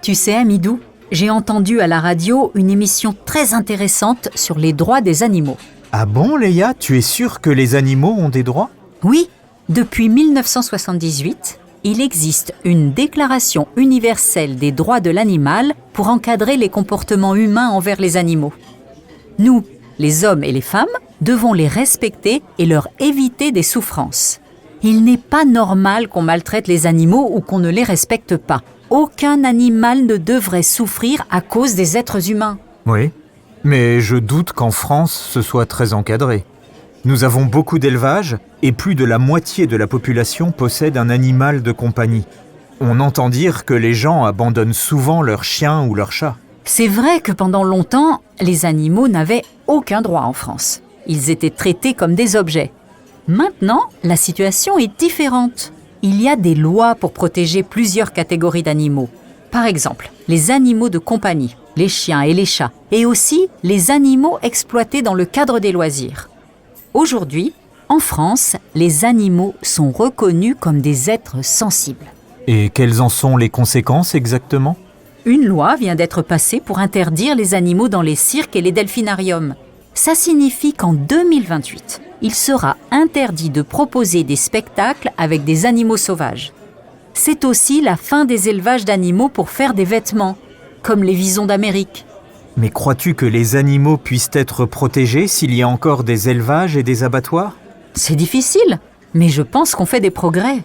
Tu sais, Amidou, j'ai entendu à la radio une émission très intéressante sur les droits des animaux. Ah bon, Léa, tu es sûre que les animaux ont des droits ? Oui, depuis 1978, il existe une déclaration universelle des droits de l'animal pour encadrer les comportements humains envers les animaux. Nous, les hommes et les femmes, devons les respecter et leur éviter des souffrances. Il n'est pas normal qu'on maltraite les animaux ou qu'on ne les respecte pas. Aucun animal ne devrait souffrir à cause des êtres humains. Oui, mais je doute qu'en France, ce soit très encadré. Nous avons beaucoup d'élevage et plus de la moitié de la population possède un animal de compagnie. On entend dire que les gens abandonnent souvent leurs chiens ou leurs chats. C'est vrai que pendant longtemps, les animaux n'avaient aucun droit en France. Ils étaient traités comme des objets. Maintenant, la situation est différente. Il y a des lois pour protéger plusieurs catégories d'animaux. Par exemple, les animaux de compagnie, les chiens et les chats, et aussi les animaux exploités dans le cadre des loisirs. Aujourd'hui, en France, les animaux sont reconnus comme des êtres sensibles. Et quelles en sont les conséquences exactement ? Une loi vient d'être passée pour interdire les animaux dans les cirques et les delphinariums. Ça signifie qu'en 2028, il sera interdit de proposer des spectacles avec des animaux sauvages. C'est aussi la fin des élevages d'animaux pour faire des vêtements, comme les visons d'Amérique. Mais crois-tu que les animaux puissent être protégés s'il y a encore des élevages et des abattoirs ? C'est difficile, mais je pense qu'on fait des progrès.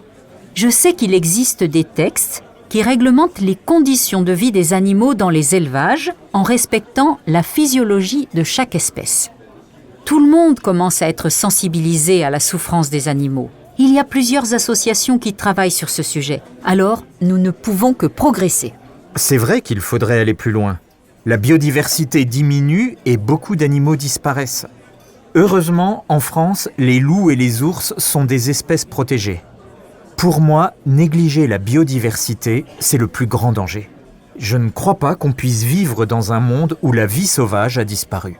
Je sais qu'il existe des textes qui réglementent les conditions de vie des animaux dans les élevages en respectant la physiologie de chaque espèce. Tout le monde commence à être sensibilisé à la souffrance des animaux. Il y a plusieurs associations qui travaillent sur ce sujet. Alors, nous ne pouvons que progresser. C'est vrai qu'il faudrait aller plus loin. La biodiversité diminue et beaucoup d'animaux disparaissent. Heureusement, en France, les loups et les ours sont des espèces protégées. Pour moi, négliger la biodiversité, c'est le plus grand danger. Je ne crois pas qu'on puisse vivre dans un monde où la vie sauvage a disparu.